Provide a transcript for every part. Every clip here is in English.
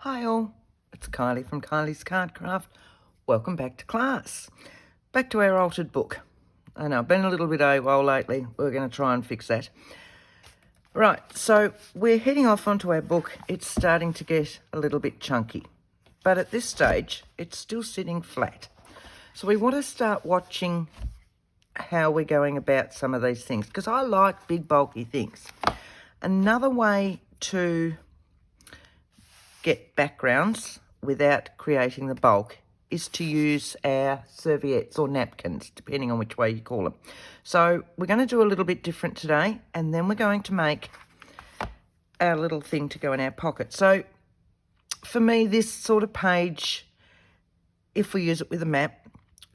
Hi all, it's Kylie from Kylie's Card Craft. Welcome back to class. Back to our altered book. I know I've been a little bit AWOL lately. We're going to try and fix that. Right, so we're heading off onto our book. It's starting to get a little bit chunky. But at this stage, it's still sitting flat. So we want to start watching how we're going about some of these things, because I like big, bulky things. Another way to get backgrounds without creating the bulk is to use our serviettes or napkins, depending on which way you call them. So we're going to do a little bit different today, and then we're going to make our little thing to go in our pocket. So for me, this sort of page, if we use it with a map,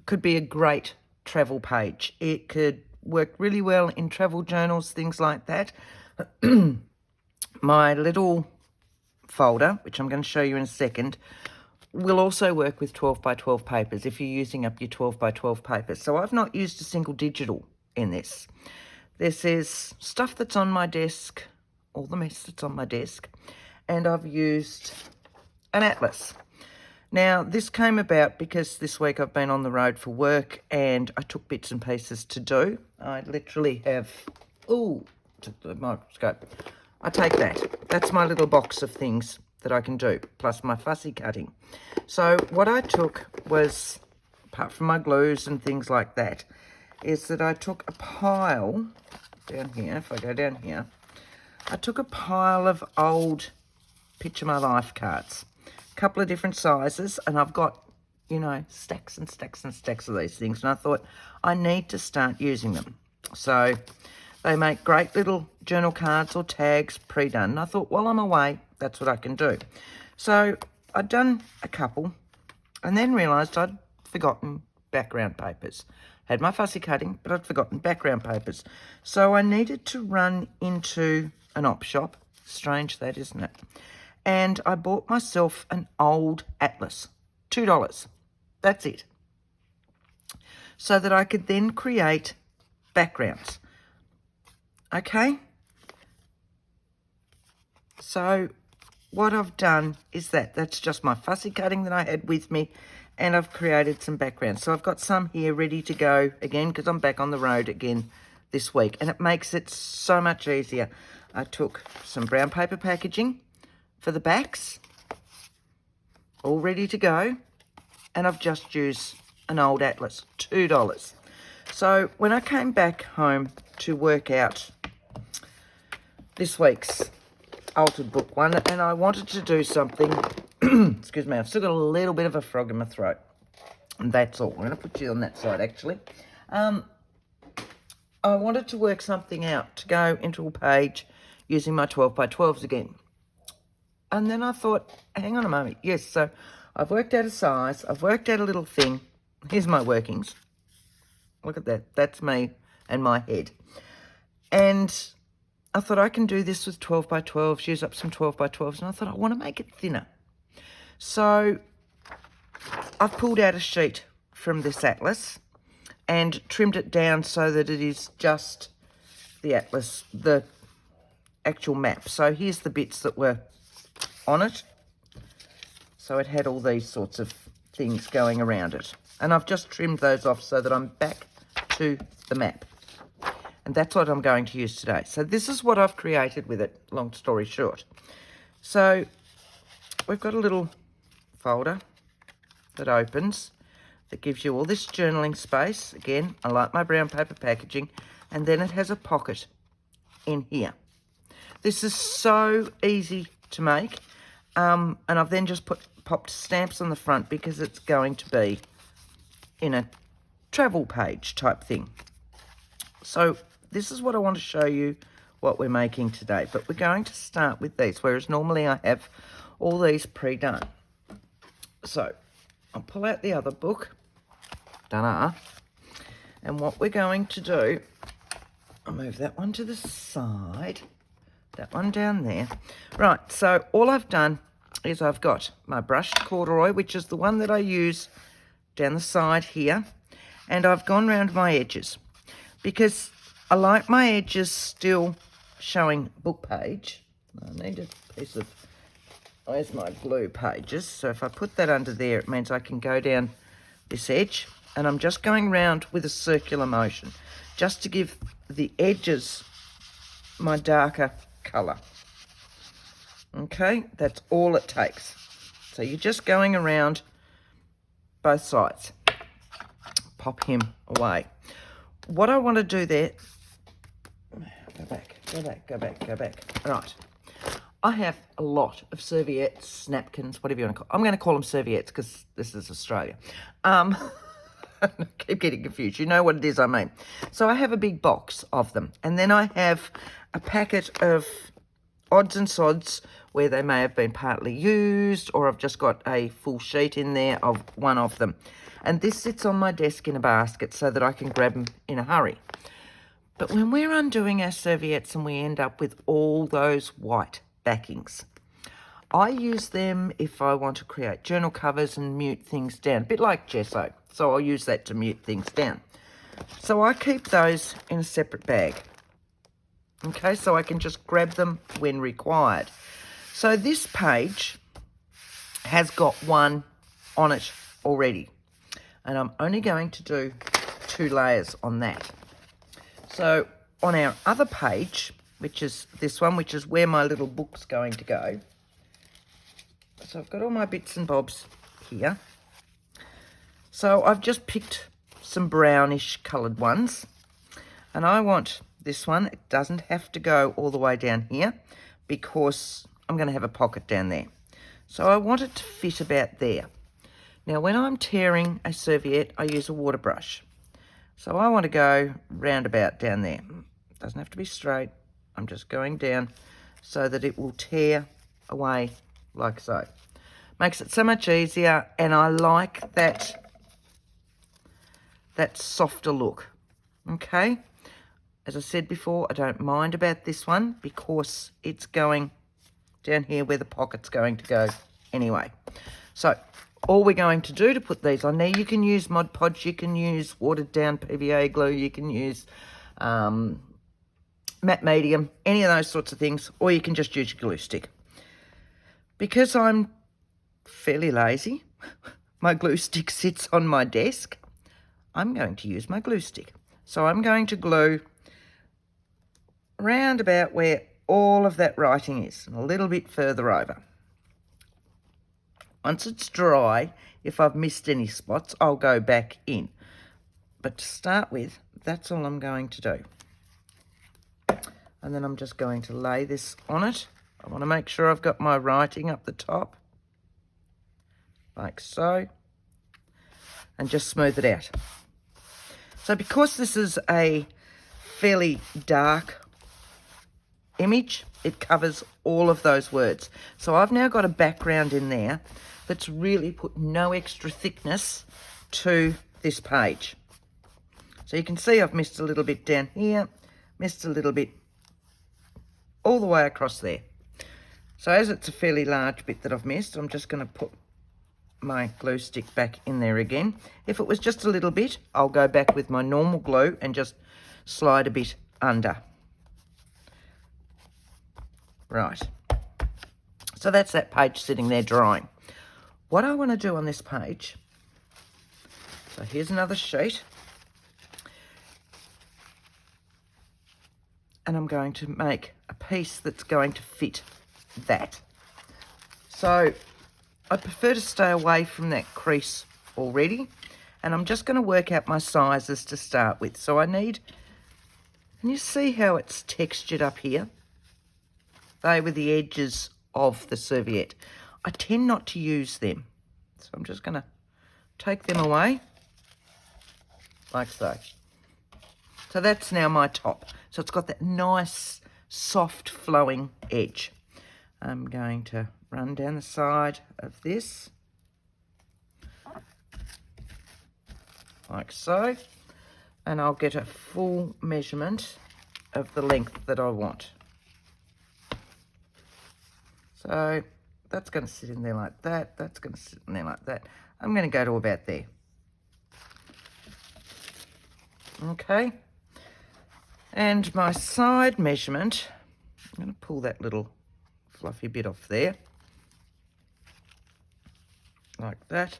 could be a great travel page. It could work really well in travel journals, things like that. My little folder, which I'm going to show you in a second, will also work with 12 by 12 papers if you're using up your 12 by 12 papers. So I've not used a single digital in this. This is stuff that's on my desk, all the mess that's on my desk, and I've used an atlas. Now, this came about because this week I've been on the road for work and I took bits and pieces to do. I literally have, took the microscope. I take that. That's my little box of things that I can do, plus my fussy cutting. So what I took was, apart from my glues and things like that, is that I took a pile down here. If I go down here, I took a pile of old Picture My Life cards, a couple of different sizes, and I've got, stacks and stacks and stacks of these things, and I thought I need to start using them. So they make great little journal cards or tags pre-done. And I thought, while I'm away, that's what I can do. So I'd done a couple and then realised I'd forgotten background papers. Had my fussy cutting, but I'd forgotten background papers. So I needed to run into an op shop. Strange that, isn't it? And I bought myself an old atlas, $2. That's it. So that I could then create backgrounds. Okay, so what I've done is that's just my fussy cutting that I had with me, and I've created some backgrounds. So I've got some here ready to go again because I'm back on the road again this week, and it makes it so much easier. I took some brown paper packaging for the backs, all ready to go, and I've just used an old atlas, $2. So when I came back home to work out this week's altered book one, and I wanted to do something, excuse me, I've still got a little bit of a frog in my throat, and that's all. I'm going to put you on that side, actually. I wanted to work something out to go into a page using my 12 by 12s again. And then I thought, hang on a moment. Yes, so I've worked out a size. I've worked out a little thing. Here's my workings. Look at that. That's me and my head. And I thought I can do this with 12 by 12s, use up some 12 by 12s. And I thought I want to make it thinner. So I've pulled out a sheet from this atlas and trimmed it down so that it is just the atlas, the actual map. So here's the bits that were on it. So it had all these sorts of things going around it. And I've just trimmed those off so that I'm back to the map. And that's what I'm going to use today. So this is what I've created with it, long story short. So we've got a little folder that opens, that gives you all this journaling space. Again, I like my brown paper packaging. And then it has a pocket in here. This is so easy to make. And I've then just popped stamps on the front because it's going to be in a travel page type thing. So this is what I want to show you what we're making today. But we're going to start with these, whereas normally I have all these pre-done. So I'll pull out the other book. Ta-da. And what we're going to do, I'll move that one to the side. That one down there. Right, so all I've done is I've got my brushed corduroy, which is the one that I use down the side here. And I've gone round my edges because I like my edges still showing book page. I need a piece of Where's my glue pages? So if I put that under there, it means I can go down this edge, and I'm just going round with a circular motion just to give the edges my darker colour. Okay, that's all it takes. So you're just going around both sides. Pop him away. What I want to do there, go back. Right. I have a lot of serviettes, napkins, whatever you want to call them. I'm going to call them serviettes because this is Australia. I keep getting confused. You know what it is I mean. So I have a big box of them. And then I have a packet of odds and sods where they may have been partly used, or I've just got a full sheet in there of one of them. And this sits on my desk in a basket so that I can grab them in a hurry. But when we're undoing our serviettes and we end up with all those white backings, I use them if I want to create journal covers and mute things down, a bit like gesso. So I'll use that to mute things down. So I keep those in a separate bag. Okay, so I can just grab them when required. So this page has got one on it already, and I'm only going to do 2 layers on that. So on our other page, which is this one, which is where my little book's going to go. So I've got all my bits and bobs here. So I've just picked some brownish coloured ones, and I want this one. It doesn't have to go all the way down here because I'm going to have a pocket down there. So I want it to fit about there. Now when I'm tearing a serviette, I use a water brush. So I want to go round about down there. It doesn't have to be straight. I'm just going down so that it will tear away like so. Makes it so much easier, and I like that softer look. Okay, as I said before, I don't mind about this one because it's going down here where the pocket's going to go anyway. So all we're going to do to put these on there, you can use Mod Podge, you can use watered down PVA glue, you can use matte medium, any of those sorts of things, or you can just use your glue stick. Because I'm fairly lazy, my glue stick sits on my desk, I'm going to use my glue stick. So I'm going to glue around about where all of that writing is, and a little bit further over. Once it's dry, if I've missed any spots, I'll go back in. But to start with, that's all I'm going to do. And then I'm just going to lay this on it. I want to make sure I've got my writing up the top, like so, and just smooth it out. So because this is a fairly dark image, it covers all of those words. So I've now got a background in there that's really put no extra thickness to this page. So you can see I've missed a little bit down here, missed a little bit all the way across there. So as it's a fairly large bit that I've missed, I'm just going to put my glue stick back in there again. If it was just a little bit, I'll go back with my normal glue and just slide a bit under. Right. So that's that page sitting there drying. What I want to do on this page, so here's another sheet. And I'm going to make a piece that's going to fit that. So I prefer to stay away from that crease already, and I'm just going to work out my sizes to start with. So I need, can you see how it's textured up here? They were the edges of the serviette. I tend not to use them, so I'm just going to take them away like so. So that's now my top. So it's got that nice, soft, flowing edge. I'm going to run down the side of this, like so, and I'll get a full measurement of the length that I want. So that's going to sit in there like that. That's going to sit in there like that. I'm going to go to about there. Okay. And my side measurement, I'm going to pull that little fluffy bit off there. like that.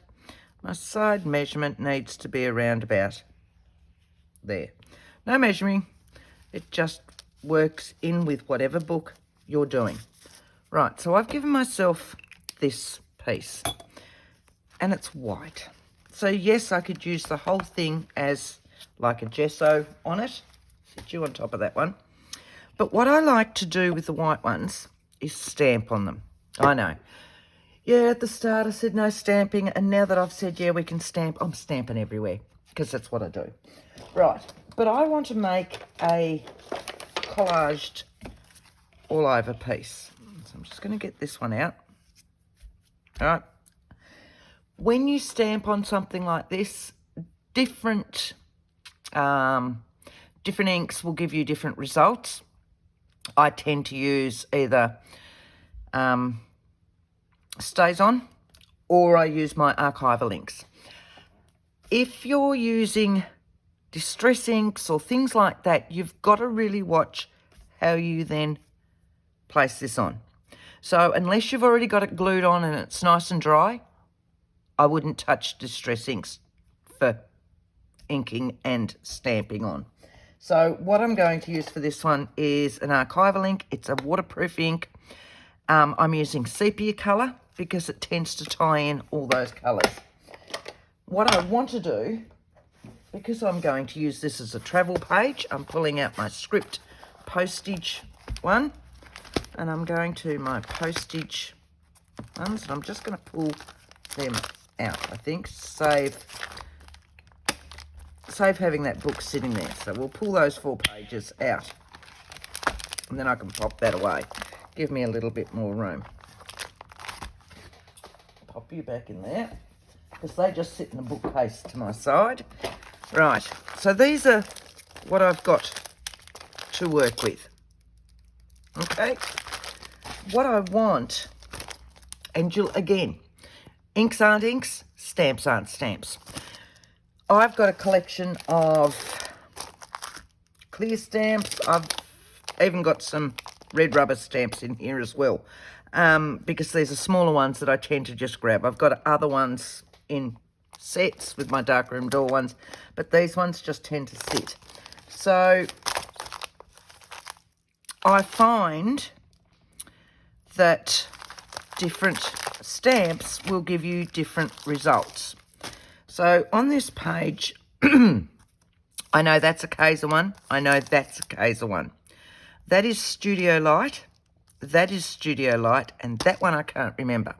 My side measurement needs to be around about there. No measuring, it just works in with whatever book you're doing. Right, so I've given myself this piece, and it's white. So yes, I could use the whole thing as like a gesso on it. Sit you on top of that one. But what I like to do with the white ones is stamp on them. I know. Yeah, at the start I said no stamping, and now that I've said, yeah, we can stamp, I'm stamping everywhere because that's what I do. Right, but I want to make a collaged all over piece. So I'm just going to get this one out. All right. When you stamp on something like this, different inks will give you different results. I tend to use either Stays On, or I use my archival inks. If you're using distress inks or things like that, you've got to really watch how you then place this on. So unless you've already got it glued on and it's nice and dry, I wouldn't touch distress inks for inking and stamping on. So what I'm going to use for this one is an archival ink. It's a waterproof ink. I'm using sepia colour because it tends to tie in all those colours. What I want to do, because I'm going to use this as a travel page, I'm pulling out my script postage one, and I'm going to my postage ones, and I'm just going to pull them out, I think. Save having that book sitting there. So we'll pull those 4 pages out, and then I can pop that away. Give me a little bit more room. Pop you back in there, because they just sit in a bookcase to my side. Right, so these are what I've got to work with. Okay, what I want, and you'll, again, inks aren't inks, stamps aren't stamps. I've got a collection of clear stamps. I've even got some red rubber stamps in here as well, because these are smaller ones that I tend to just grab. I've got other ones in sets with my darkroom door ones, but these ones just tend to sit. So I find that different stamps will give you different results. So on this page, I know that's a Kaiser one. I know that's a Kaiser one. That is Studio Light. That is Studio Light. And that one I can't remember.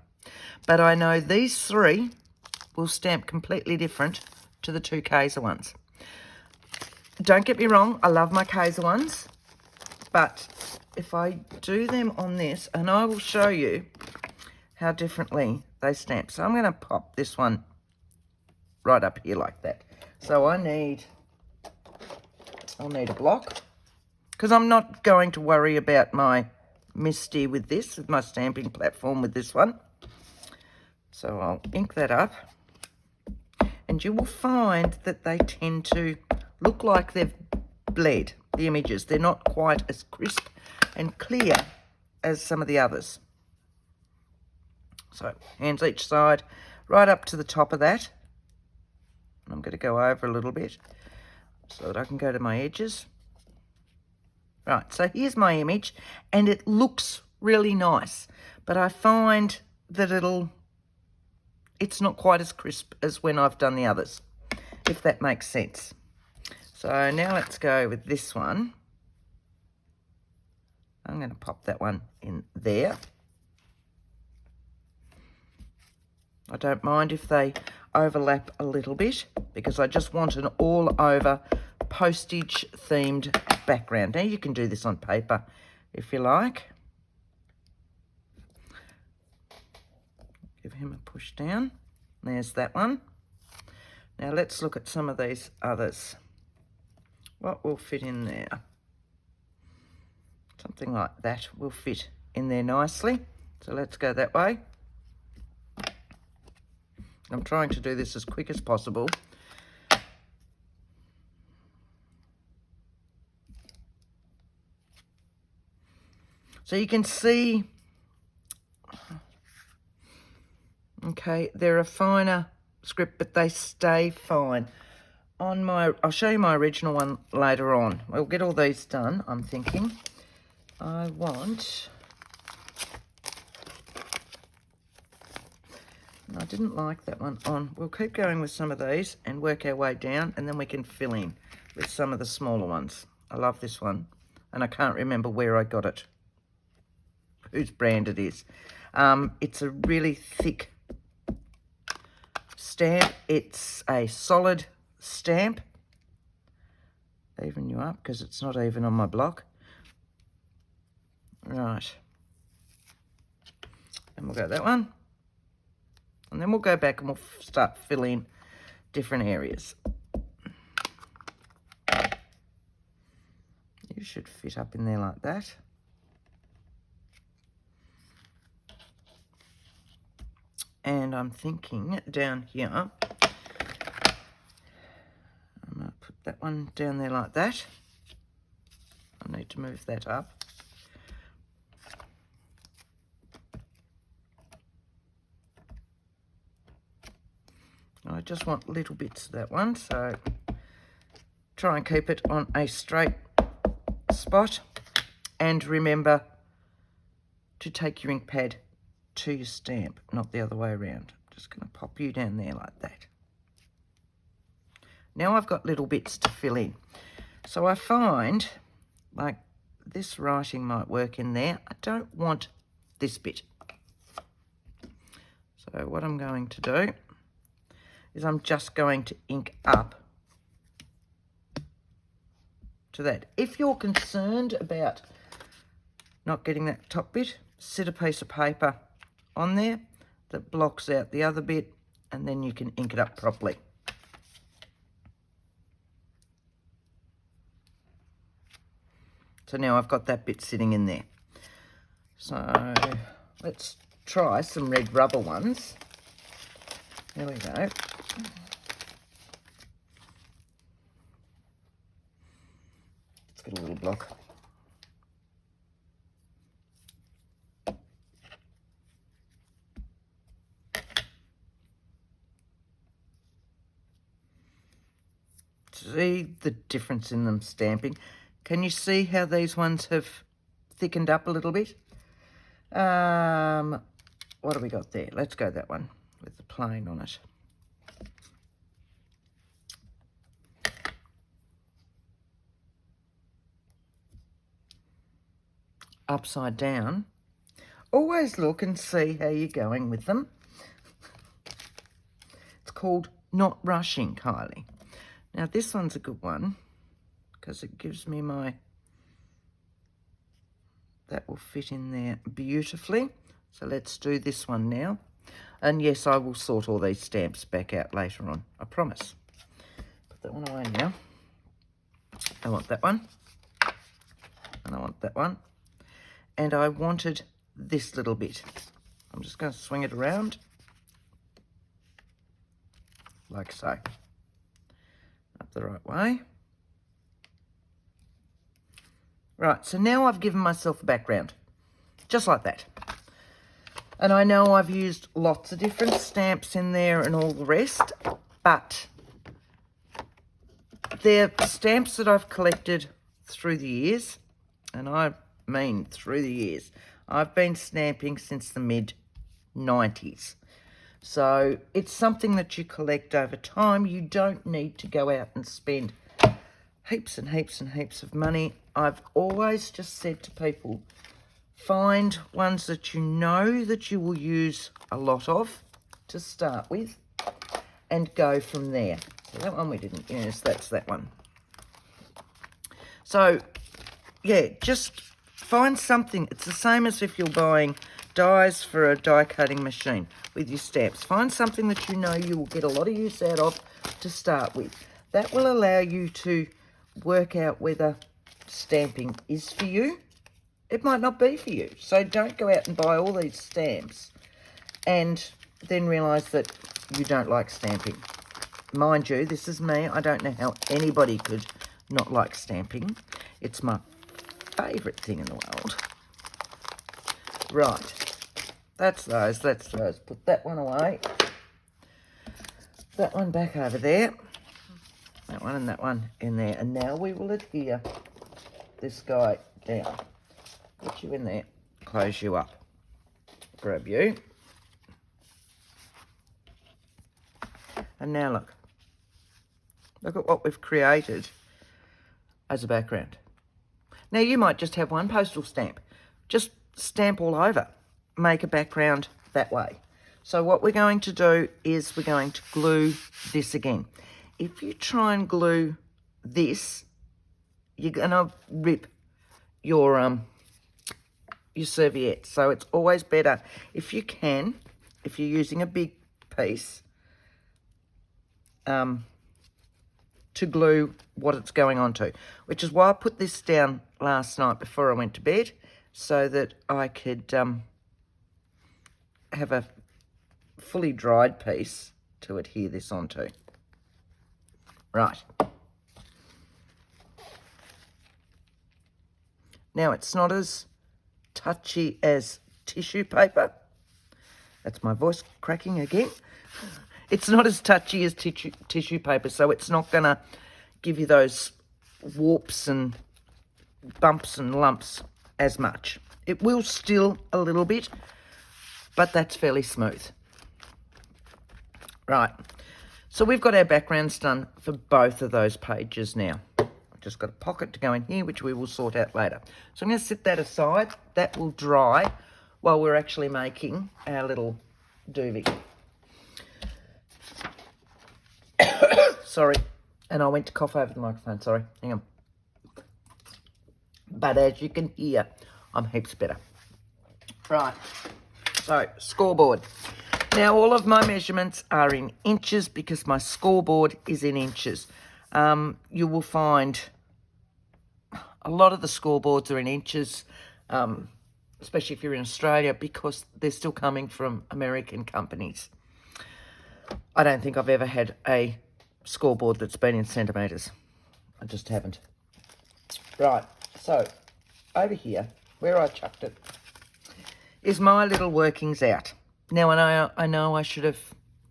But I know these 3 will stamp completely different to the 2 Kaiser ones. Don't get me wrong. I love my Kaiser ones. But if I do them on this, and I will show you how differently they stamp. So I'm going to pop this one right up here like that. So I'll need a block, because I'm not going to worry about my Misty with this, with my stamping platform with this one. So I'll ink that up, and you will find that they tend to look like they've bled, the images. They're not quite as crisp and clear as some of the others. So hands each side, right up to the top of that. I'm going to go over a little bit so that I can go to my edges. Right, so here's my image, and it looks really nice, but I find that it's not quite as crisp as when I've done the others, if that makes sense. So now let's go with this one. I'm going to pop that one in there. I don't mind if they overlap a little bit, because I just want an all over postage themed background. Now you can do this on paper if you like. Give him a push down. There's that one. Now let's look at some of these others. What will fit in there? Something like that will fit in there nicely. So let's go that way. I'm trying to do this as quick as possible. So you can see Okay, they're a finer script, but they stay fine. I'll show you my original one later on. We'll get all these done, I'm thinking. I didn't like that one on. We'll keep going with some of these and work our way down, and then we can fill in with some of the smaller ones. I love this one, and I can't remember where I got it, whose brand it is. It's a really thick stamp. It's a solid stamp. Even you up, because it's not even on my block. Right. And we'll go that one. And then we'll go back and we'll start filling different areas. You should fit up in there like that. And I'm thinking down here, I'm going to put that one down there like that. I need to move that up. I just want little bits of that one, so try and keep it on a straight spot. And remember to take your ink pad to your stamp, not the other way around. I'm just going to pop you down there like that. Now I've got little bits to fill in. So I find, like, this writing might work in there. I don't want this bit. So what I'm going to do is I'm just going to ink up to that. If you're concerned about not getting that top bit, sit a piece of paper on there that blocks out the other bit, and then you can ink it up properly. So now I've got that bit sitting in there. So let's try some red rubber ones. There we go. Let's get a little block. See the difference in them stamping? Can you see how these ones have thickened up a little bit? What have we got there? Let's go that one with the plain on it. Upside down. Always look and see how you're going with them. It's called not rushing, Kylie. Now this one's a good one because it gives me that will fit in there beautifully. So let's do this one now. And yes, I will sort all these stamps back out later on, I promise. Put that one away now. I want that one. And I want that one. And I wanted this little bit. I'm just going to swing it around. Like so. Up the right way. Right, so now I've given myself a background. Just like that. And I know I've used lots of different stamps in there and all the rest, but they're stamps that I've collected through the years, and I mean through the years. I've been stamping since the mid-90s. So it's something that you collect over time. You don't need to go out and spend heaps and heaps and heaps of money. I've always just said to people, find ones that you know that you will use a lot of to start with and go from there. So that one we didn't use, that's that one. So, yeah, just find something. It's the same as if you're buying dies for a die cutting machine with your stamps. Find something that you know you will get a lot of use out of to start with. That will allow you to work out whether stamping is for you. It might not be for you. So don't go out and buy all these stamps and then realise that you don't like stamping. Mind you, this is me. I don't know how anybody could not like stamping. It's my favourite thing in the world. Right. That's those. Put that one away. That one back over there. That one and that one in there. And now we will adhere this guy down. Put you in there. Close you up. Grab you. And now look. Look at what we've created as a background. Now you might just have one postal stamp. Just stamp all over. Make a background that way. So what we're going to do is we're going to glue this again. If you try and glue this, you're going to rip your serviette. So it's always better if you can, if you're using a big piece, to glue what it's going onto, which is why I put this down last night before I went to bed, so that I could have a fully dried piece to adhere this onto. Right. Now it's not as touchy as tissue paper. That's my voice cracking again. It's not as touchy as tissue paper, so it's not going to give you those warps and bumps and lumps as much. It will still a little bit, but that's fairly smooth. Right, so we've got our backgrounds done for both of those pages now. I've just got a pocket to go in here, which we will sort out later. So I'm going to set that aside. That will dry while we're actually making our little doobie. Sorry, and I went to cough over the microphone, sorry, hang on. But as you can hear, I'm heaps better. Right, so scoreboard. Now all of my measurements are in inches because my scoreboard is in inches. You will find a lot of the scoreboards are in inches, especially if you're in Australia, because they're still coming from American companies. I don't think I've ever had a scoreboard that's been in centimetres. I just haven't. Right, so over here, where I chucked it, is my little workings out. Now, I know I should have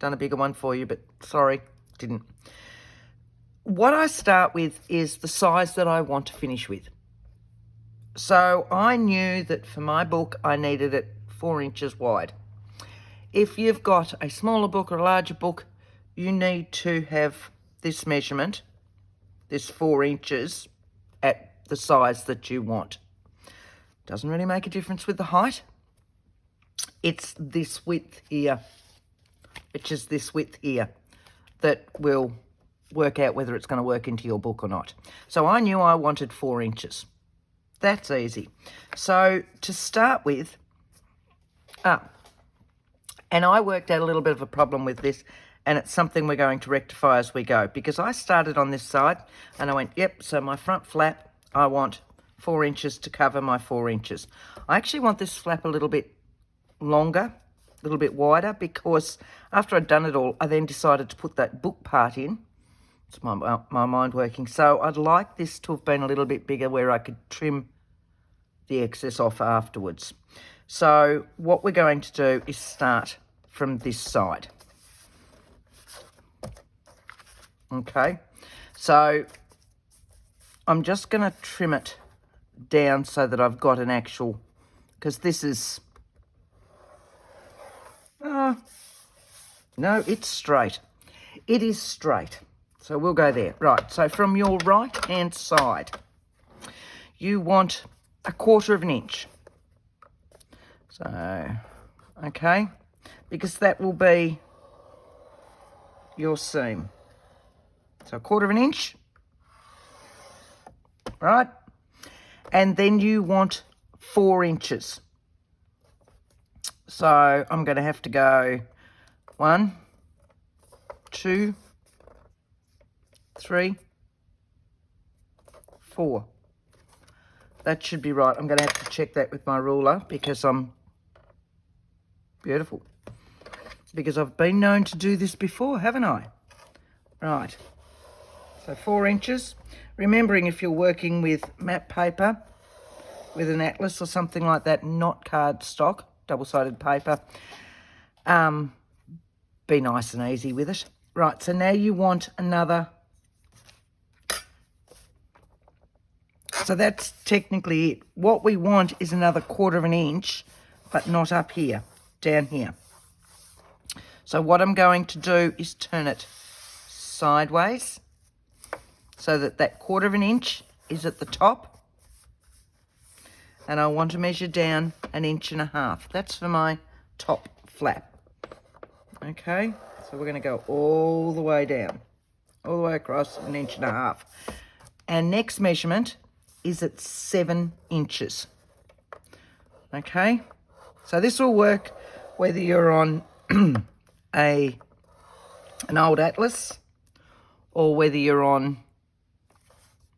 done a bigger one for you, but sorry, didn't. What I start with is the size that I want to finish with. So I knew that for my book, I needed it 4 inches wide. If you've got a smaller book or a larger book, you need to have this measurement, this 4 inches, at the size that you want. Doesn't really make a difference with the height. It's this width here, which is this width here, that will work out whether it's going to work into your book or not. So I knew I wanted 4 inches. That's easy. So to start with, and I worked out a little bit of a problem with this, and it's something we're going to rectify as we go, because I started on this side and I went, yep, so my front flap, I want 4 inches to cover my 4 inches. I actually want this flap a little bit longer, a little bit wider, because after I'd done it all, I then decided to put that book part in. It's my mind working. So I'd like this to have been a little bit bigger where I could trim the excess off afterwards. So what we're going to do is start from this side. Okay, so I'm just going to trim it down so that I've got an actual, because this is, no, it's straight. It is straight. So we'll go there. Right, so from your right-hand side, you want 1/4 inch. So, okay, because that will be your seam. So 1/4 inch, right? And then you want 4 inches. So I'm going to have to go 1, 2, 3, 4. That should be right. I'm going to have to check that with my ruler because I'm beautiful. Because I've been known to do this before, haven't I? Right. So 4 inches. Remembering if you're working with map paper, with an atlas or something like that, not cardstock, double-sided paper. Be nice and easy with it. Right, so now you want another. So that's technically it. What we want is another 1/4 inch, but not up here, down here. So what I'm going to do is turn it sideways so that 1/4 inch is at the top. And I want to measure down 1.5 inches. That's for my top flap. Okay, so we're going to go all the way down, all the way across 1.5 inches. Our next measurement is at 7 inches. Okay, so this will work whether you're on an old atlas or whether you're on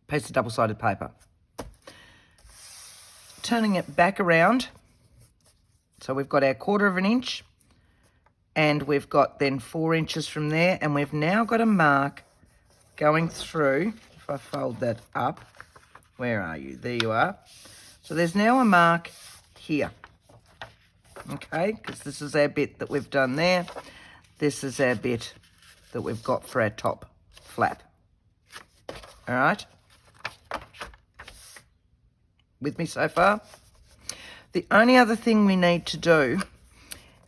a piece of double-sided paper. Turning it back around, so we've got our 1/4 inch, and we've got then 4 inches from there, and we've now got a mark going through. If I fold that up, where are you? There you are. So there's now a mark here, okay, because this is our bit that we've done there. This is our bit that we've got for our top flap. All right, with me so far? The only other thing we need to do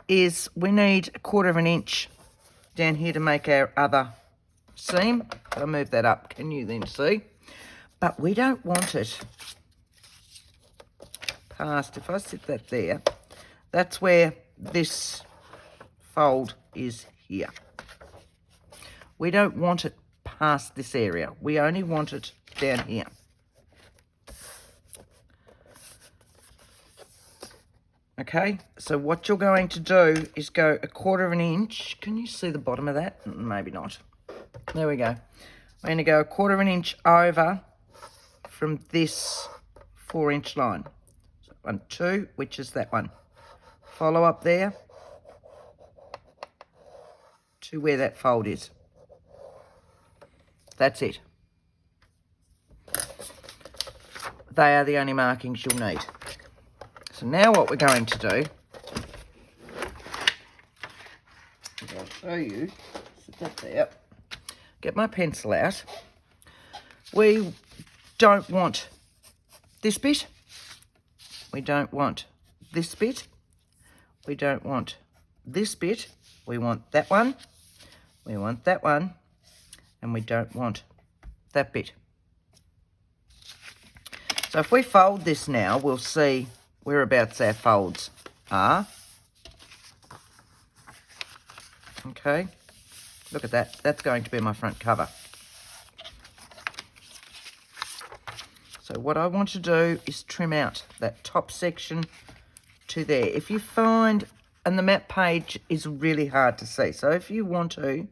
is we need 1/4 inch down here to make our other seam. I'll move that up, can you then see? But we don't want it past, if I sit that there, that's where this fold is here. We don't want it past this area. We only want it down here. Okay, so what you're going to do is go 1/4 inch. Can you see the bottom of that? Maybe not. There we go. We're going to go 1/4 inch over from this 4 inch line. So 1, 2, which is that one. Follow up there to where that fold is. That's it. They are the only markings you'll need. So now what we're going to do, I'll show you, sit that there, get my pencil out. We don't want this bit, we don't want this bit, we don't want this bit, we want that one, we want that one, and we don't want that bit. So if we fold this now, we'll see whereabouts our folds are. Okay, look at that. That's going to be my front cover. So what I want to do is trim out that top section to there. If you find, and the map page is really hard to see, so if you want to,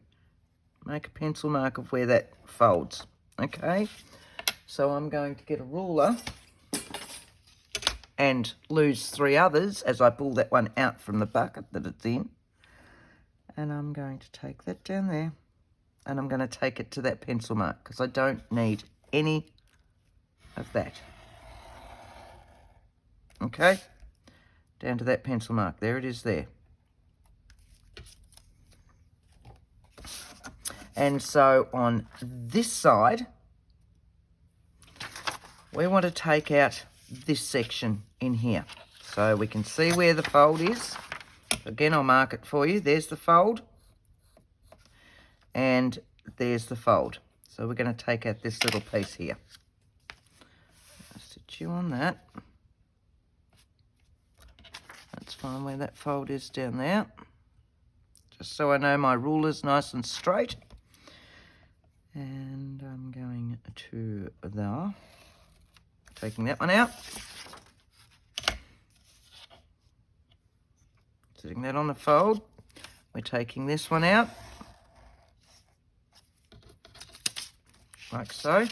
make a pencil mark of where that folds. Okay, so I'm going to get a ruler and lose 3 others as I pull that one out from the bucket that it's in. And I'm going to take that down there, and I'm going to take it to that pencil mark because I don't need any of that. Okay, down to that pencil mark. There it is there. And so on this side, we want to take out this section in here so we can see where the fold is. Again, I'll mark it for you. There's the fold, and there's the fold. So we're going to take out this little piece here. I'll sit you on that. That's fine where that fold is down there. Just so I know my ruler's nice and straight. And I'm going to there. Taking that one out. Sitting that on the fold. We're taking this one out. Like so.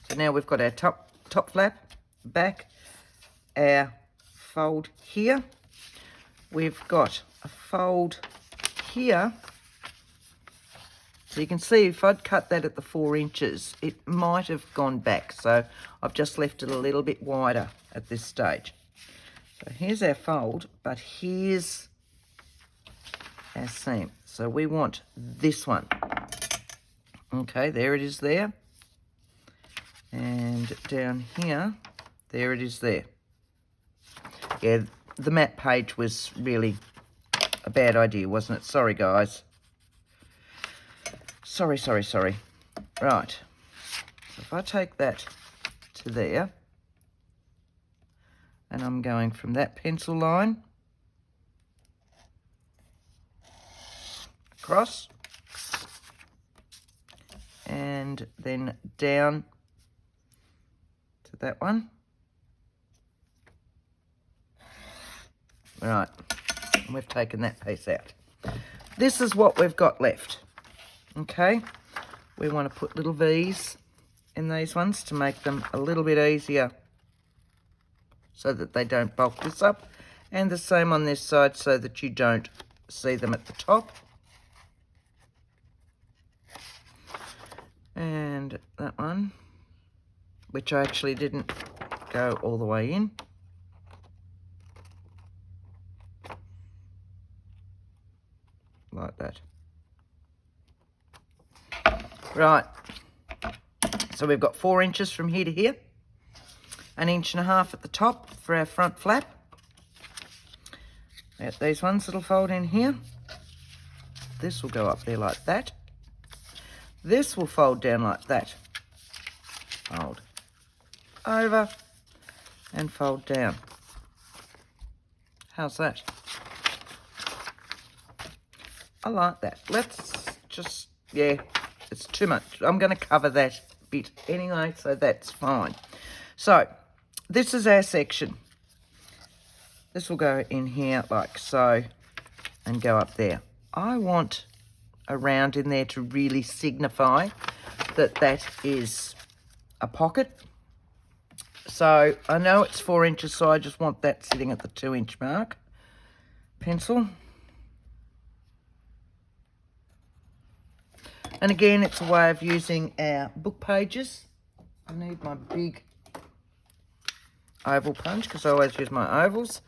So now we've got our top flap, back, our fold here. We've got a fold here. So you can see if I'd cut that at the 4 inches, it might have gone back. So I've just left it a little bit wider at this stage. So here's our fold, but here's our seam. So we want this one. Okay, there it is there. And down here, there it is there. Yeah, the map page was really a bad idea, wasn't it? Sorry, guys. Sorry. Right. So if I take that to there, and I'm going from that pencil line across, and then down to that one. Right, and we've taken that piece out. This is what we've got left. Okay, we want to put little V's in these ones to make them a little bit easier so that they don't bulk this up, and the same on this side so that you don't see them at the top. And that one, which I actually didn't go all the way in. Like that. Right, so we've got 4 inches from here to here, 1.5 inches at the top for our front flap. These ones that'll fold in here. This will go up there like that. This will fold down like that. Fold over and fold down. How's that? I like that. Let's just, yeah, it's too much. I'm going to cover that bit anyway, so that's fine. So this is our section. This will go in here like so and go up there. I want a round in there to really signify that that is a pocket. So I know it's 4 inches, so I just want that sitting at the 2-inch mark. Pencil. And again, it's a way of using our book pages. I need my big oval punch because I always use my ovals.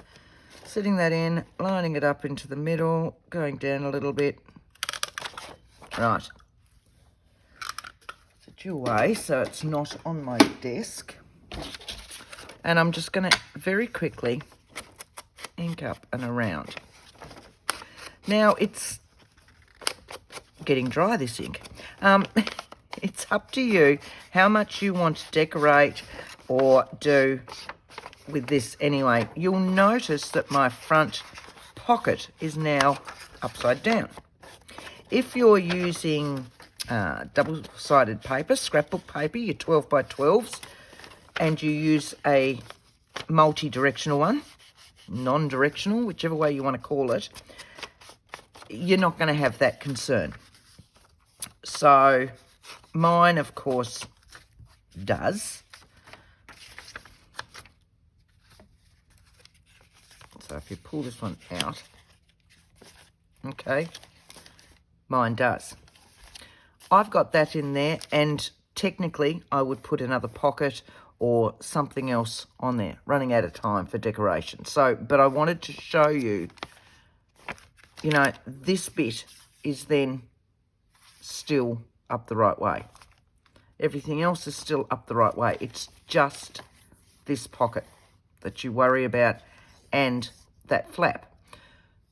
Sitting that in, lining it up into the middle, going down a little bit. Right. It's a dual way, so it's not on my desk. And I'm just going to very quickly ink up and around. Now, it's getting dry, this ink. It's up to you how much you want to decorate or do with this anyway. You'll notice that my front pocket is now upside down. If you're using double-sided paper, scrapbook paper, your 12 by 12s, and you use a multi-directional one, non-directional, whichever way you want to call it, you're not going to have that concern. So mine, of course, does. So if you pull this one out, okay, mine does. I've got that in there, and technically I would put another pocket or something else on there. Running out of time for decoration. So, but I wanted to show you, you know, this bit is then still up the right way. Everything else is still up the right way. It's just this pocket that you worry about and that flap.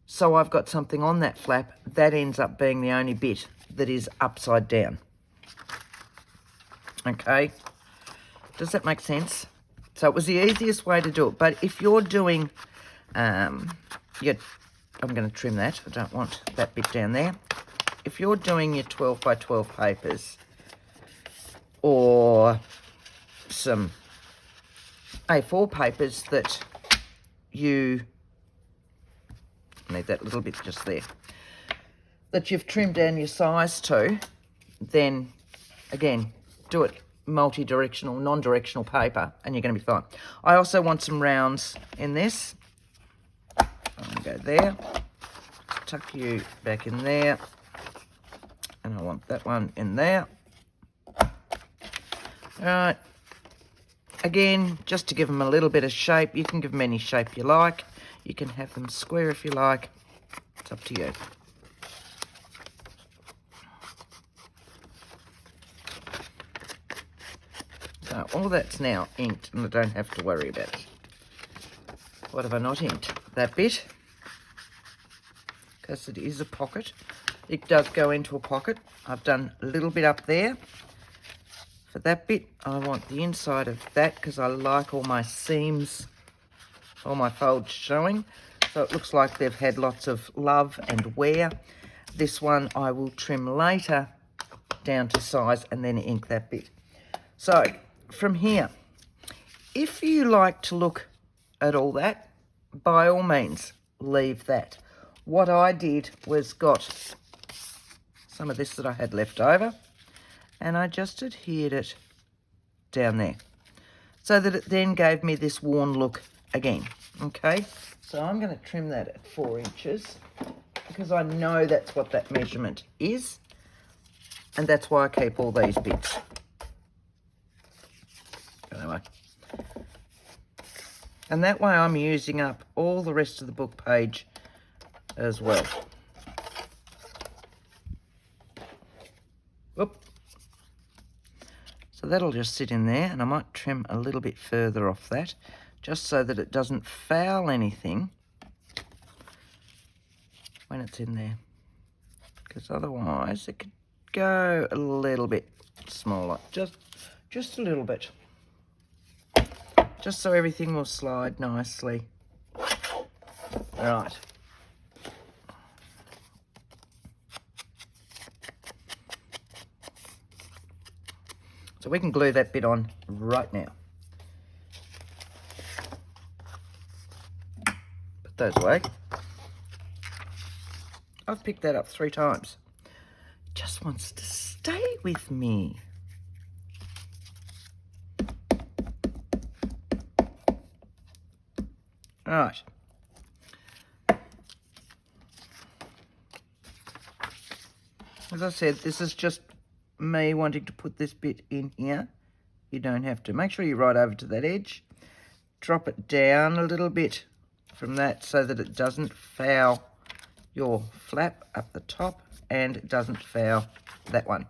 So I've got something on that flap that ends up being the only bit that is upside down. Okay, does that make sense? So it was the easiest way to do it. But if you're doing, I'm going to trim that. I don't want that bit down there. If you're doing your 12 by 12 papers or some A4 papers that you need that little bit just there, that you've trimmed down your size to, then again, do it multi-directional, non-directional paper, and you're going to be fine. I also want some rounds in this. I'm going to go there, tuck you back in there, and I want that one in there. All right, again, just to give them a little bit of shape. You can give them any shape you like. You can have them square if you like. It's up to you. So all that's now inked and I don't have to worry about it. What have I not inked? That bit, because it is a pocket. It does go into a pocket. I've done a little bit up there. For that bit, I want the inside of that because I like all my seams, all my folds showing. So it looks like they've had lots of love and wear. This one I will trim later down to size and then ink that bit. So from here, if you like to look at all that, by all means, leave that. What I did was got some of this that I had left over and I just adhered it down there so that it then gave me this worn look again. Okay, so I'm going to trim that at 4 inches because I know that's what that measurement is, and that's why I keep all these bits. Anyway, and that way I'm using up all the rest of the book page as well. Whoop. So that'll just sit in there, and I might trim a little bit further off that just so that it doesn't foul anything when it's in there, because otherwise it could go a little bit smaller, just a little bit, just so everything will slide nicely. Right. So we can glue that bit on right now. Put those away. I've picked that up 3 times. It just wants to stay with me. All right. As I said, this is just me wanting to put this bit in here. You don't have to. Make sure you right over to that edge. Drop it down a little bit from that so that it doesn't foul your flap up the top and it doesn't foul that one.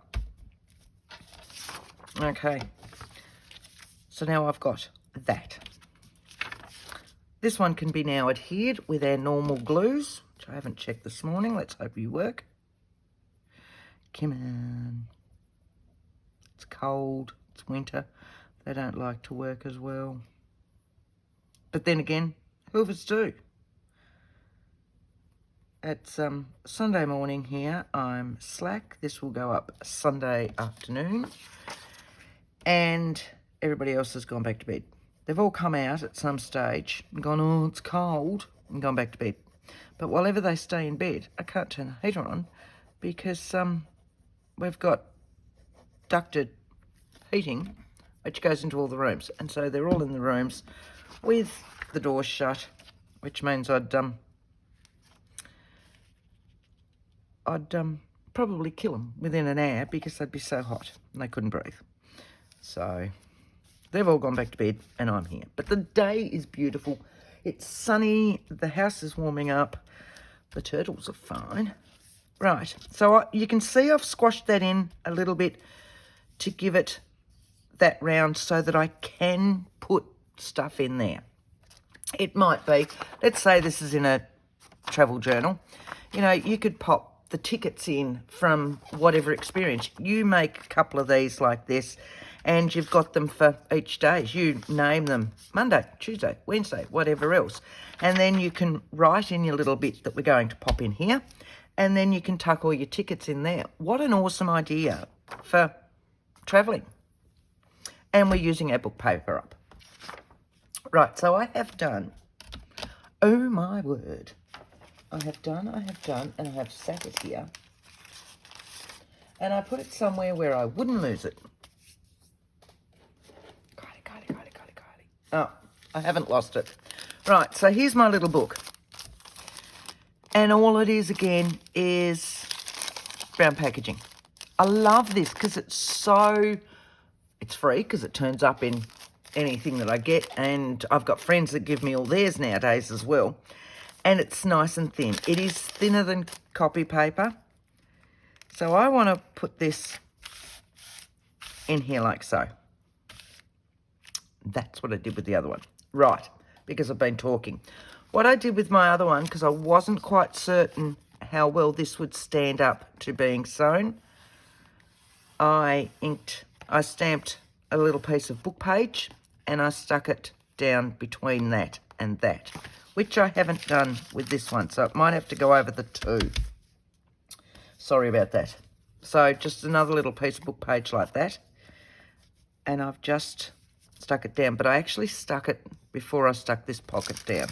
Okay. So now I've got that. This one can be now adhered with our normal glues, which I haven't checked this morning. Let's hope you work. Come on. It's cold, it's winter. They don't like to work as well. But then again, hoovers do. It's Sunday morning here. I'm slack. This will go up Sunday afternoon. And everybody else has gone back to bed. They've all come out at some stage and gone, oh, it's cold, and gone back to bed. But while ever they stay in bed, I can't turn the heater on because we've got ducted heating which goes into all the rooms, and so they're all in the rooms with the doors shut, which means I'd probably kill them within an hour because they'd be so hot and they couldn't breathe. So they've all gone back to bed and I'm here. But the day is beautiful. It's sunny, the house is warming up, the turtles are fine. Right, so you can see I've squashed that in a little bit to give it that round so that I can put stuff in there. It might be, let's say this is in a travel journal, you know, you could pop the tickets in from whatever experience. You make a couple of these like this and you've got them for each day. You name them Monday, Tuesday, Wednesday, whatever else. And then you can write in your little bit that we're going to pop in here. And then you can tuck all your tickets in there. What an awesome idea for travelling. And we're using our book paper up. Right, so I have done, oh my word. I have done, and I have sat it here. And I put it somewhere where I wouldn't lose it. Kylie. Oh, I haven't lost it. Right, so here's my little book. And all it is, again, is brown packaging. I love this because it's free because it turns up in anything that I get, and I've got friends that give me all theirs nowadays as well. And it's nice and thin. It is thinner than copy paper. So I want to put this in here like so. That's what I did with the other one. Right, because I've been talking. What I did with my other one, because I wasn't quite certain how well this would stand up to being sewn, I stamped a little piece of book page and I stuck it down between that and that, which I haven't done with this one, so it might have to go over the two. Sorry about that. So just another little piece of book page like that, and I've just stuck it down, but I actually stuck it before I stuck this pocket down,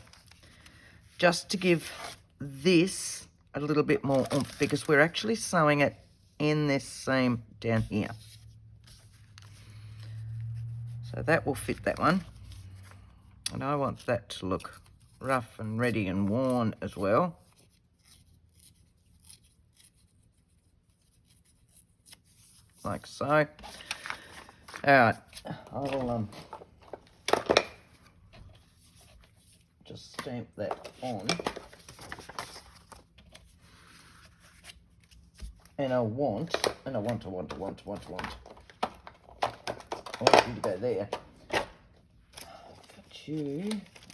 just to give this a little bit more oomph, because we're actually sewing it in this seam down here. So that will fit that one. And I want that to look rough and ready and worn as well. Like so. All right, I will just stamp that on. And I want you to go there. But you,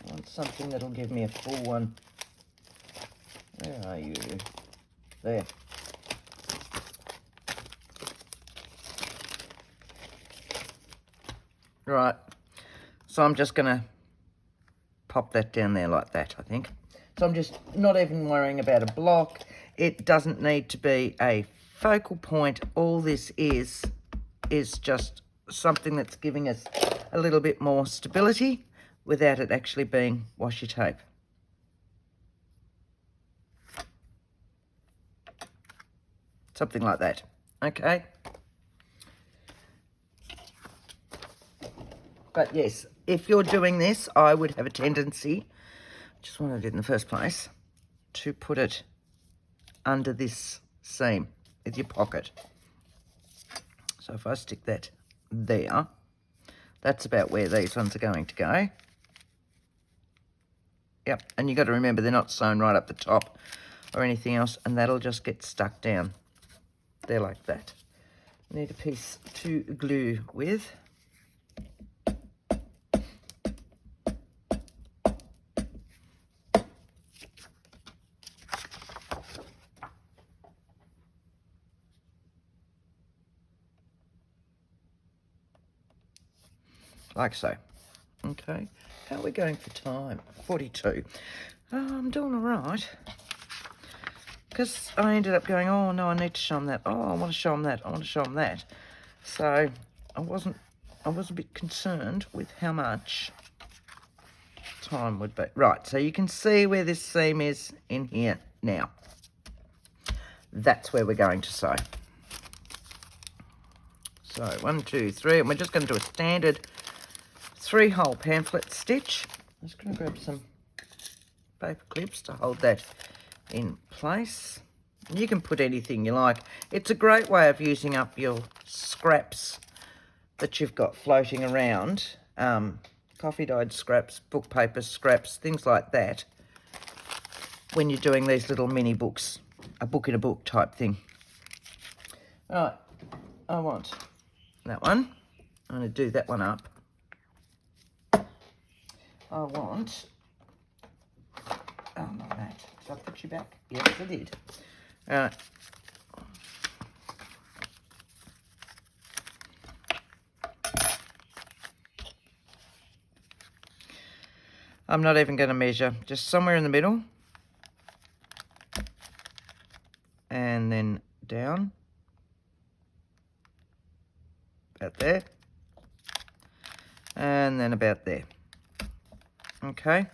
I want something that'll give me a full one. Where are you? There. Right, so I'm just gonna pop that down there like that, I think. So I'm just not even worrying about a block. It doesn't need to be a focal point. All this is just something that's giving us a little bit more stability without it actually being washi tape. Something like that, okay? But yes, if you're doing this, I would have a tendency, just what I did in the first place, to put it under this seam with your pocket. So if I stick that there, that's about where these ones are going to go. Yep, and you've got to remember they're not sewn right up the top or anything else, and that'll just get stuck down there like that. Need a piece to glue with. Like so. Okay, how are we going for time? 42. I'm doing all right. Because I ended up going, oh no, I need to show them that. Oh, I want to show them that. I want to show them that. So I was a bit concerned with how much time would be. Right, so you can see where this seam is in here now. That's where we're going to sew. So 1, 2, 3, and we're just going to do a standard 3-hole pamphlet stitch. I'm just going to grab some paper clips to hold that in place. You can put anything you like. It's a great way of using up your scraps that you've got floating around. Coffee dyed scraps, book paper scraps, things like that, when you're doing these little mini books, a book in a book type thing. Right, I want that one. I'm going to do that one up. I want, oh, not that. Did I put you back? Yes, I did. All right. I'm not even going to measure, just somewhere in the middle. And then down. About there. And then about there. Okay,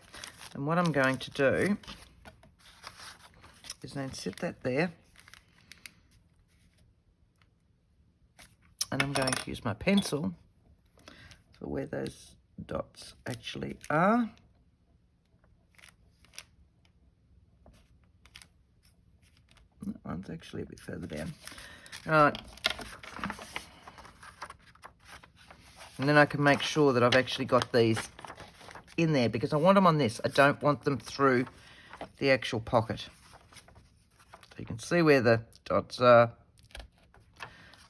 and what I'm going to do is then sit that there, and I'm going to use my pencil for where those dots actually are. That one's actually a bit further down. All right. And then I can make sure that I've actually got these in there because I want them on this. I don't want them through the actual pocket. So you can see where the dots are.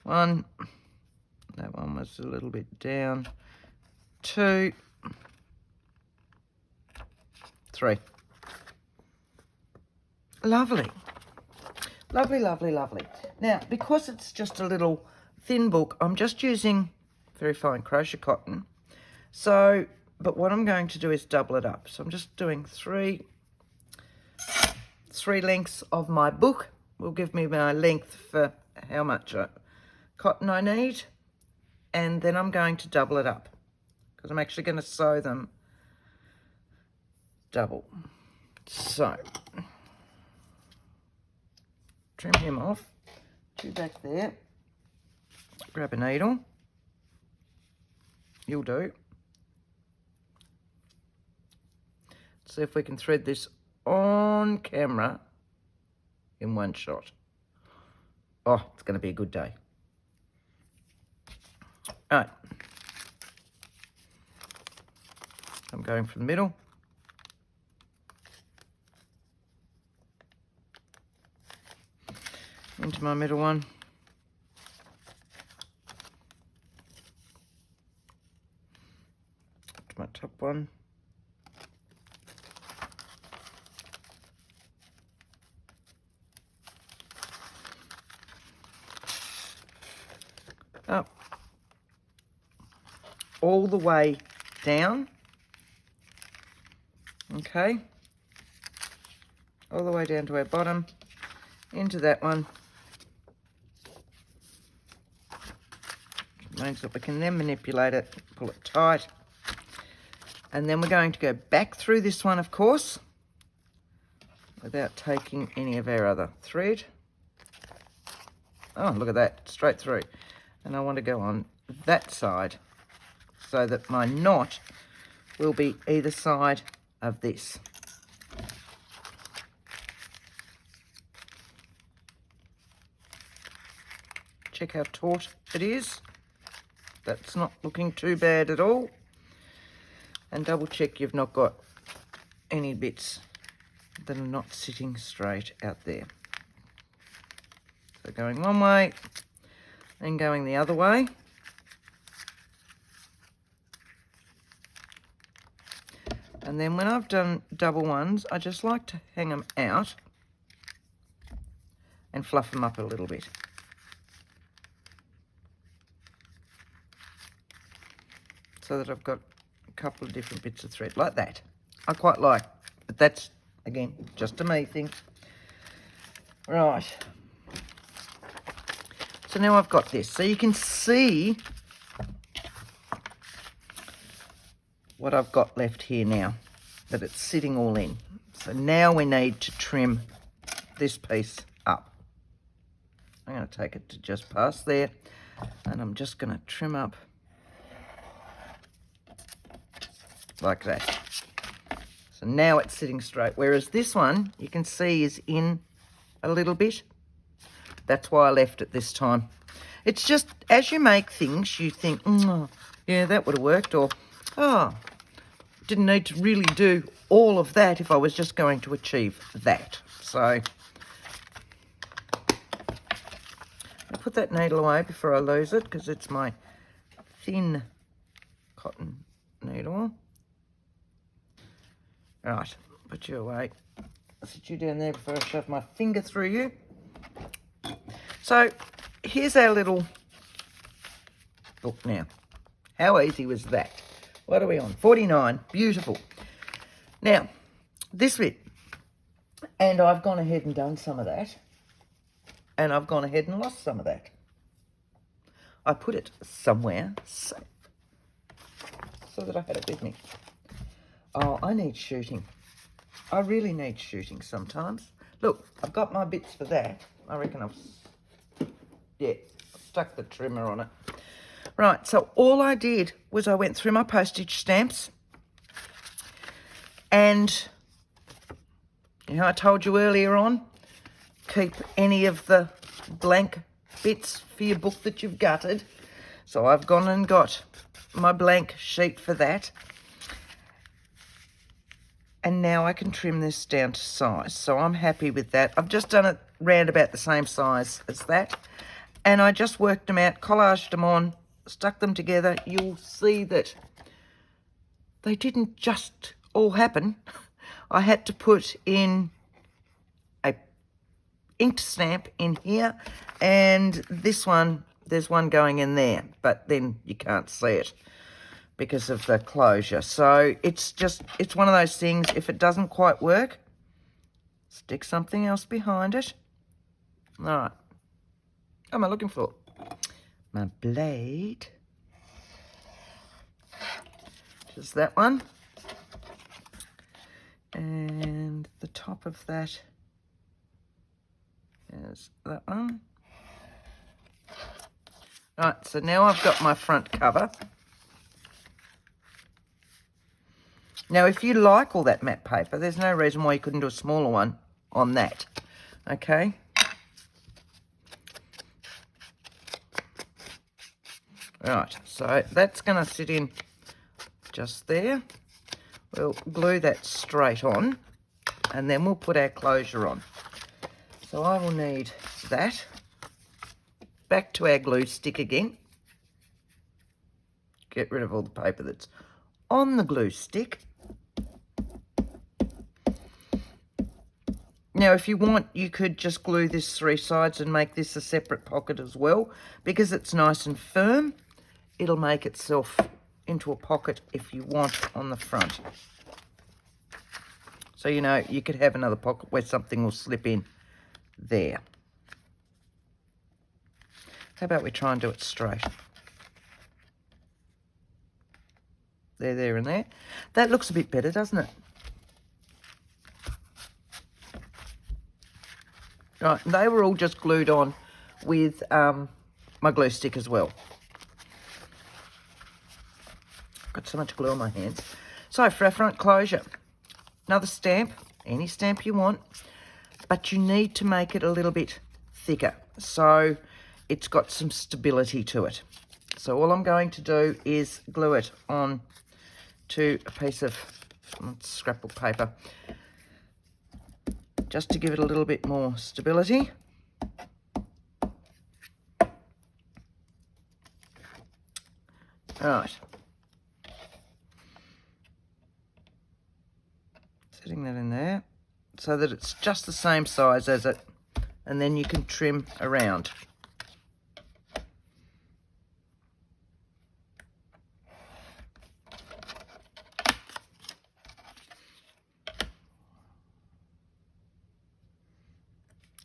One, that one was a little bit down. 2, 3. Lovely. Lovely, lovely, lovely. Now, because it's just a little thin book, I'm just using very fine crochet cotton. So, but what I'm going to do is double it up. So I'm just doing three lengths of my book. Will give me my length for how much cotton I need. And then I'm going to double it up because I'm actually going to sew them double. So, trim him off. 2 back there. Grab a needle. You'll do. See if we can thread this on camera in one shot. Oh, it's going to be a good day. All right. I'm going from the middle. Into my middle one. To my top one. Up. All the way down. Okay. All the way down to our bottom. Into that one. Means that we can then manipulate it, pull it tight. And then we're going to go back through this one, of course, without taking any of our other thread. Oh, look at that, straight through. And I want to go on that side so that my knot will be either side of this. Check how taut it is. That's not looking too bad at all. And double check you've not got any bits that are not sitting straight out there. So going one way and going the other way. And then when I've done double ones, I just like to hang them out and fluff them up a little bit. So that I've got a couple of different bits of thread, like that. I quite like, but that's, again, just a me thing. Right. So now I've got this. So you can see what I've got left here now, that it's sitting all in. So now we need to trim this piece up. I'm going to take it to just past there, and I'm just going to trim up like that. So now it's sitting straight, whereas this one you can see is in a little bit. That's why I left it this time. It's just as you make things you think, oh, yeah, that would have worked, or oh, didn't need to really do all of that if I was just going to achieve that. So I'll put that needle away before I lose it because it's my thin cotton needle. Right, put you away. I'll sit you down there before I shove my finger through you. So here's our little book now. How easy was that? What are we on? 49. Beautiful. Now, this bit. And I've gone ahead and done some of that. And I've gone ahead and lost some of that. I put it somewhere safe so that I had it with me. Oh, I need shooting. I really need shooting sometimes. Look, I've got my bits for that. I reckon I've stuck the trimmer on it. Right, so all I did was I went through my postage stamps. And, you know, I told you earlier on, keep any of the blank bits for your book that you've gutted. So I've gone and got my blank sheet for that. And now I can trim this down to size. So I'm happy with that. I've just done it round about the same size as that. And I just worked them out, collaged them on, stuck them together. You'll see that they didn't just all happen. I had to put in a inked stamp in here. And this one, there's one going in there. But then you can't see it because of the closure. So it's one of those things, if it doesn't quite work, stick something else behind it. All right. What am I looking for? My blade. Just that one. And the top of that is that one. Right, so now I've got my front cover. Now, if you like all that matte paper, there's no reason why you couldn't do a smaller one on that, okay? Right, so that's going to sit in just there. We'll glue that straight on, and then we'll put our closure on. So I will need that. Back to our glue stick again. Get rid of all the paper that's on the glue stick. Now, if you want, you could just glue this 3 sides and make this a separate pocket as well. Because it's nice and firm, it'll make itself into a pocket if you want on the front. So, you know, you could have another pocket where something will slip in there. How about we try and do it straight? There, and there. That looks a bit better, doesn't it? Right, they were all just glued on with my glue stick as well. Got so much glue on my hands. So for our front closure, another stamp, any stamp you want, but you need to make it a little bit thicker so it's got some stability to it. So all I'm going to do is glue it on to a piece of scrapbook paper, just to give it a little bit more stability. Right. Setting that in there so that it's just the same size as it, and then you can trim around.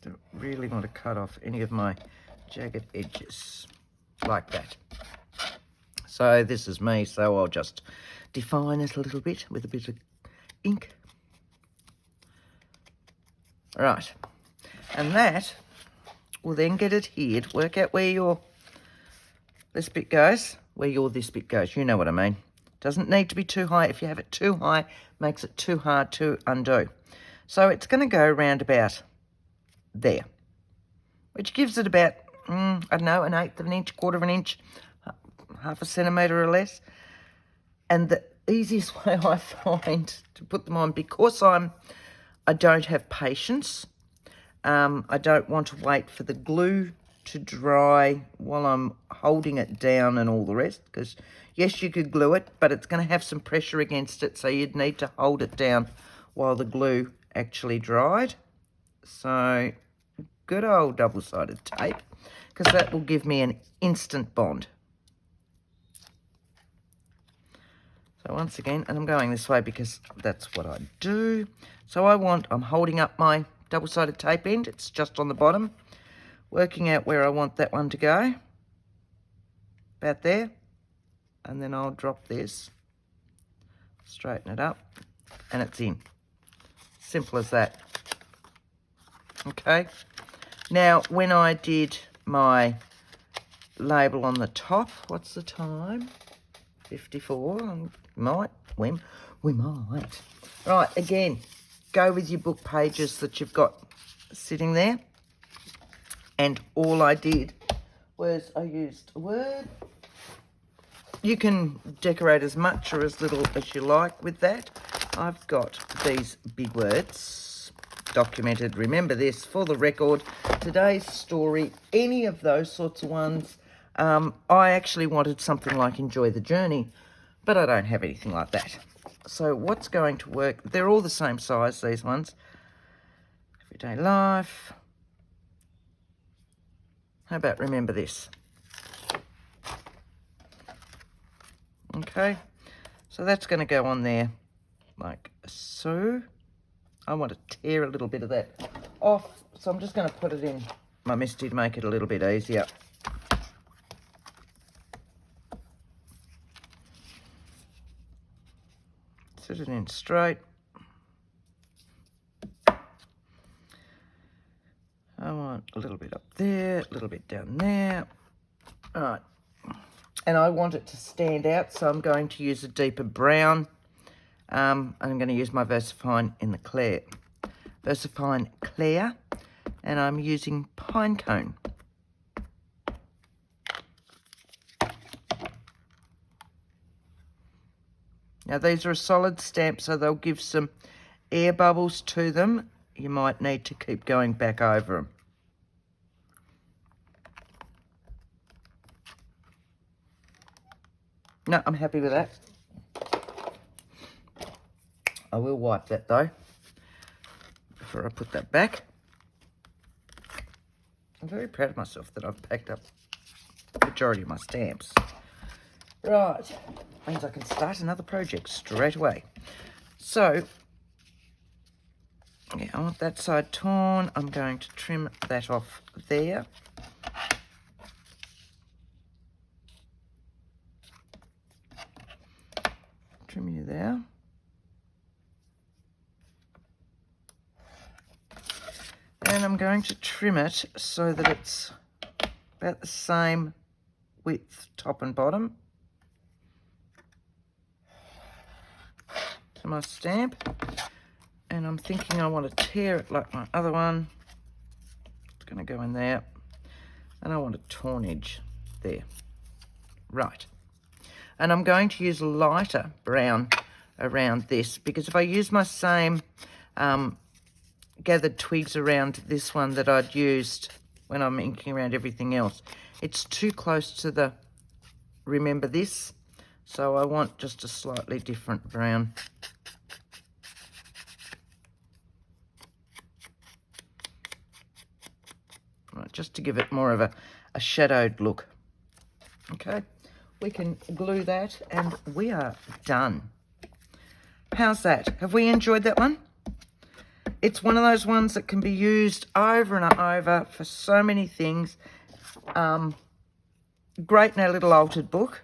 Don't really want to cut off any of my jagged edges like that. So this is me, so I'll just define it a little bit with a bit of ink. Right, and that will then get adhered. Work out where this bit goes, where this bit goes. You know what I mean. Doesn't need to be too high. If you have it too high, makes it too hard to undo. So it's going to go around about there, which gives it about, I don't know, 1/8 of an inch, 1/4 of an inch, 1/2 centimetre or less. And the easiest way I find to put them on, because I don't have patience, I don't want to wait for the glue to dry while I'm holding it down and all the rest, because yes, you could glue it, but it's going to have some pressure against it, so you'd need to hold it down while the glue actually dried. So good old double-sided tape, because that will give me an instant bond. So once again, and I'm going this way because that's what I do. So I'm holding up my double-sided tape end. It's just on the bottom. Working out where I want that one to go. About there. And then I'll drop this. Straighten it up. And it's in. Simple as that. Okay. Now, when I did my label on the top, what's the time? 54. We might. Right, again, go with your book pages that you've got sitting there. And all I did was I used a word. You can decorate as much or as little as you like with that. I've got these big words documented. Remember this for the record. Today's story, any of those sorts of ones. I actually wanted something like enjoy the journey, but I don't have anything like that. So what's going to work? They're all the same size, these ones. Everyday life. How about remember this? Okay, so that's going to go on there like so. I want to tear a little bit of that off, so I'm just going to put it in my Misty to make it a little bit easier. Set it in straight. I want a little bit up there, a little bit down there. All right. And I want it to stand out, so I'm going to use a deeper brown. I'm going to use my VersaFine in the clear. VersaFine Clear, and I'm using pine cone. Now these are a solid stamp, so they'll give some air bubbles to them. You might need to keep going back over them. No, I'm happy with that. I will wipe that though, before I put that back. I'm very proud of myself that I've packed up the majority of my stamps. Right, means I can start another project straight away. So, yeah, I want that side torn. I'm going to trim that off there. Trim you there. And I'm going to trim it so that it's about the same width, top and bottom, to my stamp. And I'm thinking I want to tear it like my other one. It's going to go in there. And I want a torn edge there. Right. And I'm going to use a lighter brown around this, because if I use my same gathered twigs around this one that I'd used when I'm inking around everything else, it's too close to the remember this, so I want just a slightly different brown. Right, just to give it more of a shadowed look. Okay, we can glue that and we are done. How's that? Have we enjoyed that one? It's one of those ones that can be used over and over for so many things. Great in our little altered book.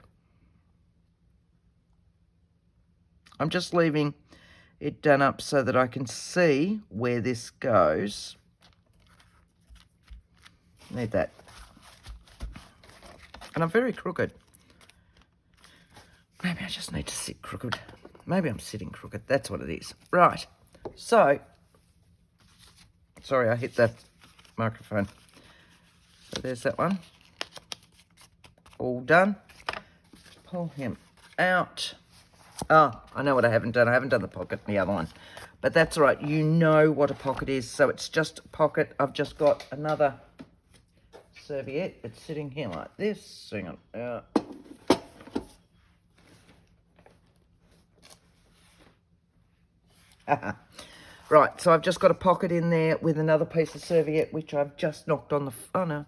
I'm just leaving it done up so that I can see where this goes. Need that. And I'm very crooked. Maybe I just need to sit crooked. Maybe I'm sitting crooked. That's what it is. Right. So, sorry, I hit the microphone. So there's that one. All done. Pull him out. Oh, I know what I haven't done. I haven't done the pocket in the other one. But that's all right. You know what a pocket is. So it's just a pocket. I've just got another serviette. It's sitting here like this. Hang on. Right, so I've just got a pocket in there with another piece of serviette, which I've just knocked on the... Oh, no.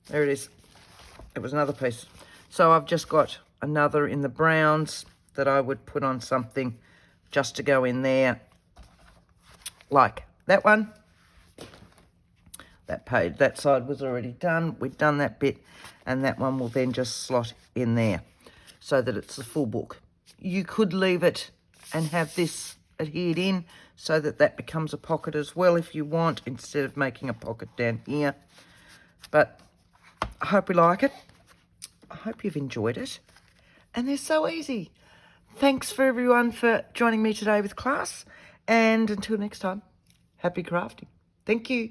There it is. It was another piece. So I've just got another in the browns that I would put on something just to go in there. Like that one. That page, that side was already done. We've done that bit. And that one will then just slot in there so that it's the full book. You could leave it and have this adhered in so that that becomes a pocket as well if you want, instead of making a pocket down here. But I hope you like it. I hope you've enjoyed it. And they're so easy. Thanks for everyone for joining me today with class. And until next time, happy crafting. Thank you.